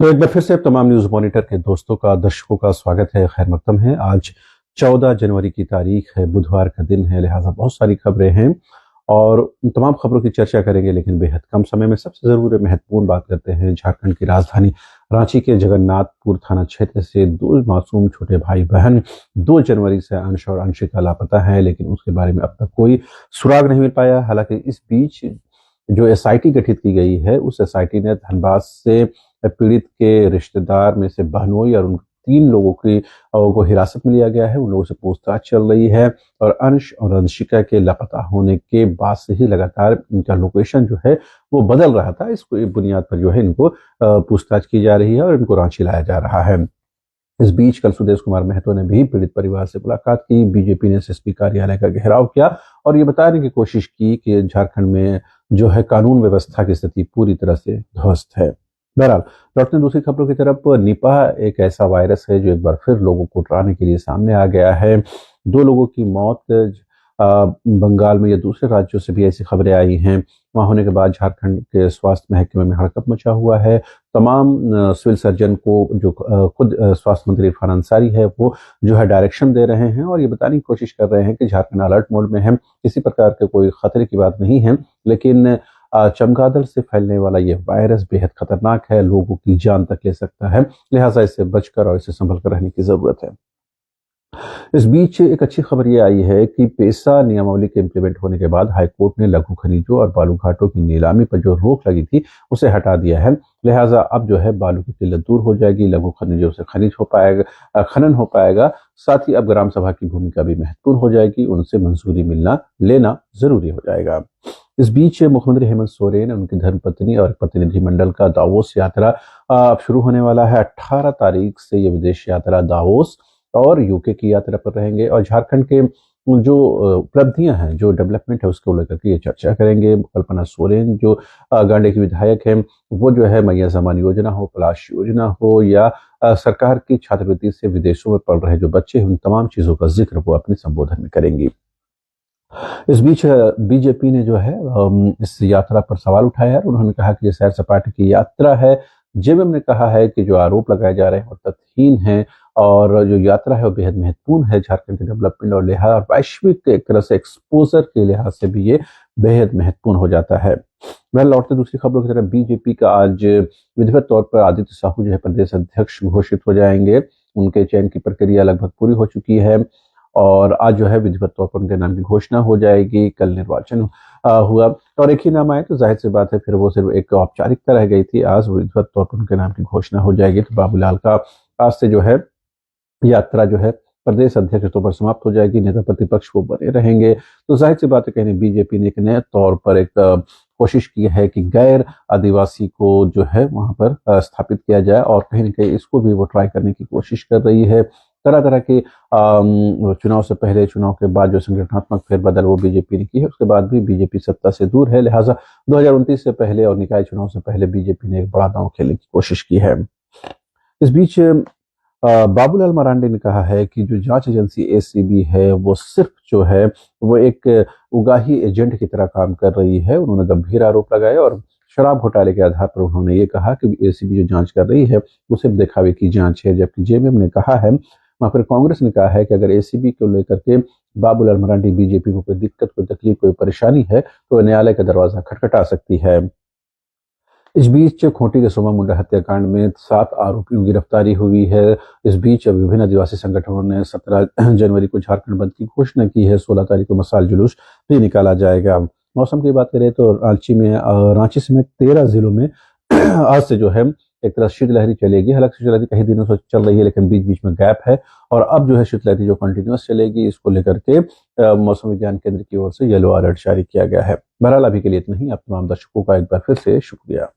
तो एक बार फिर से तमाम न्यूज़ मॉनिटर के दोस्तों का, दर्शकों का स्वागत है, खैर मकदम है। आज 14 जनवरी की तारीख है, बुधवार का दिन है, लिहाजा बहुत सारी खबरें हैं और उन तमाम खबरों की चर्चा करेंगे, लेकिन बेहद कम समय में सबसे ज़रूरी महत्वपूर्ण बात करते हैं। झारखंड की राजधानी रांची के जगन्नाथपुर थाना क्षेत्र से दो मासूम छोटे भाई बहन 2 जनवरी से अंश और अंशिका लापता हैं, लेकिन उसके बारे में अब तक कोई सुराग नहीं मिल पाया। हालांकि इस बीच जो एसआईटी गठित की गई है, उस एसआईटी ने धनबाद से पीड़ित के रिश्तेदार में से बहनोई और उन 3 लोगों को हिरासत में लिया गया है। उन लोगों से पूछताछ चल रही है और अंश और अंशिका के लापता होने के बाद से ही लगातार इनका लोकेशन जो है वो बदल रहा था। इस बुनियाद पर जो है इनको पूछताछ की जा रही है और इनको रांची लाया जा रहा है। इस बीच कल सुदेश कुमार महतो ने भी पीड़ित परिवार से मुलाकात की। बीजेपी ने एसएसपी कार्यालय का घेराव किया और ये बताने की कोशिश की कि झारखंड में जो है कानून व्यवस्था की स्थिति पूरी तरह से ध्वस्त है। बहरहाल, लौटते दूसरी खबरों की तरफ, निपाह एक ऐसा वायरस है जो एक बार फिर लोगों को डराने के लिए सामने आ गया है। 2 लोगों की मौत बंगाल में या दूसरे राज्यों से भी ऐसी खबरें आई हैं। वहां होने के बाद झारखंड के स्वास्थ्य महकमे में हड़कंप मचा हुआ है। तमाम सिविल सर्जन को जो खुद स्वास्थ्य मंत्री इरफान अंसारी है वो जो है डायरेक्शन दे रहे हैं और ये बताने की कोशिश कर रहे हैं कि झारखंड अलर्ट मोड में है, किसी प्रकार के कोई खतरे की बात नहीं है, लेकिन चमगादड़ से फैलने वाला ये वायरस बेहद खतरनाक है, लोगों की जान तक ले सकता है, लिहाजा इससे बचकर और इससे संभल कर रहने की जरूरत है। इस बीच एक अच्छी खबर ये आई है कि पेसा नियमावली के इम्प्लीमेंट होने के बाद हाईकोर्ट ने लघु खनिजों और बालू घाटों की नीलामी पर जो रोक लगी थी उसे हटा दिया है। लिहाजा अब जो है बालू की किल्लत दूर हो जाएगी, लघु खनिजों से खनिज हो पाएगा, खनन हो पाएगा। साथ ही अब ग्राम सभा की भूमिका भी महत्वपूर्ण हो जाएगी, उनसे मंजूरी मिलना लेना जरूरी हो जाएगा। इस बीच मुख्यमंत्री हेमंत सोरेन, उनकी धर्मपत्नी और प्रतिनिधिमंडल का दावोस यात्रा अब शुरू होने वाला है। 18 तारीख से ये विदेश यात्रा दावोस और यूके की यात्रा पर रहेंगे और झारखंड के जो उपलब्धियां हैं, जो डेवलपमेंट है, उसको लेकर के ये चर्चा करेंगे। कल्पना सोरेन जो गांडे की विधायक है, वो जो है मैया जमान योजना हो, पलाश योजना हो या सरकार की छात्रवृत्ति से विदेशों में पढ़ रहे जो बच्चे हैं, उन तमाम चीजों का जिक्र वो अपने संबोधन में करेंगी। इस बीच बीजेपी ने जो है इस यात्रा पर सवाल उठाया है। उन्होंने कहा कि ये सैर सपाटे की यात्रा है। जेबीएम ने कहा है कि जो आरोप लगाए जा रहे हैं वो तथ्यहीन है और जो यात्रा है वो बेहद महत्वपूर्ण है झारखंड के डेवलपमेंट और लिहाज और वैश्विक एक तरह से एक्सपोजर के लिहाज से भी ये बेहद महत्वपूर्ण हो जाता है। वह लौटते दूसरी खबरों की तरफ, बीजेपी का आज विधिवत तौर पर आदित्य साहू जो है प्रदेश अध्यक्ष घोषित हो जाएंगे। उनके चयन की प्रक्रिया लगभग पूरी हो चुकी है और आज जो है विधिवत तौर पर उनके नाम की घोषणा हो जाएगी। कल निर्वाचन हुआ और एक ही नाम आए तो जाहिर सी बात है फिर वो सिर्फ एक औपचारिकता रह गई थी। आज विधिवत तौर पर उनके नाम की घोषणा हो जाएगी तो बाबूलाल का आज से जो है यात्रा जो है प्रदेश अध्यक्ष तौर पर समाप्त हो जाएगी। नेता प्रतिपक्ष वो बने रहेंगे। तो जाहिर सी बात है, कहीं बीजेपी ने एक नए तौर पर एक कोशिश की है कि गैर आदिवासी को जो है वहां पर स्थापित किया जाए और कहीं ना कहीं इसको भी वो ट्राई करने की कोशिश कर रही है। तरह तरह के चुनाव से पहले, चुनाव के बाद जो संगठनात्मक फेरबदल वो बीजेपी ने की है, उसके बाद भी बीजेपी सत्ता से दूर है। लिहाजा 2029 से पहले और निकाय चुनाव से पहले बीजेपी ने एक बड़ा दांव खेलने की कोशिश की है। इस बीच बाबूलाल मरांडी ने कहा है कि जो जांच एजेंसी एसीबी है वो सिर्फ जो है वो एक उगाही एजेंट की तरह काम कर रही है। उन्होंने गंभीर आरोप लगाए और शराब घोटाले के आधार पर उन्होंने ये कहा कि एसीबी जो जांच कर रही है वो सिर्फ दिखावे की जांच है। जबकि जेबीएम ने कहा है, वहां पर कांग्रेस ने कहा है कि अगर एसीबी को लेकर के बाबूलाल मरांडी बीजेपी को कोई दिक्कत, कोई तकलीफ, कोई परेशानी है तो न्यायालय का दरवाजा खटखटा सकती है। इस बीच खूंटी के सोमा मुंडा हत्याकांड में 7 आरोपियों की गिरफ्तारी हुई है। इस बीच विभिन्न आदिवासी संगठनों ने 17 जनवरी को झारखंड बंद की घोषणा की है। 16 तारीख को मसाल जुलूस भी निकाला जाएगा। मौसम की बात करें तो रांची समेत 13 जिलों में आज से जो है एक तरह शीतलहरी चलेगी। हालांकि शीतलहरी कई दिनों से चल रही है लेकिन बीच बीच में गैप है और अब जो है शीतलहरी जो कंटिन्यूअस चलेगी, इसको लेकर के मौसम विज्ञान केंद्र की ओर से येलो अलर्ट जारी किया गया है। बहरहाल अभी के लिए इतना ही। आप तमाम दर्शकों का एक बार फिर से शुक्रिया।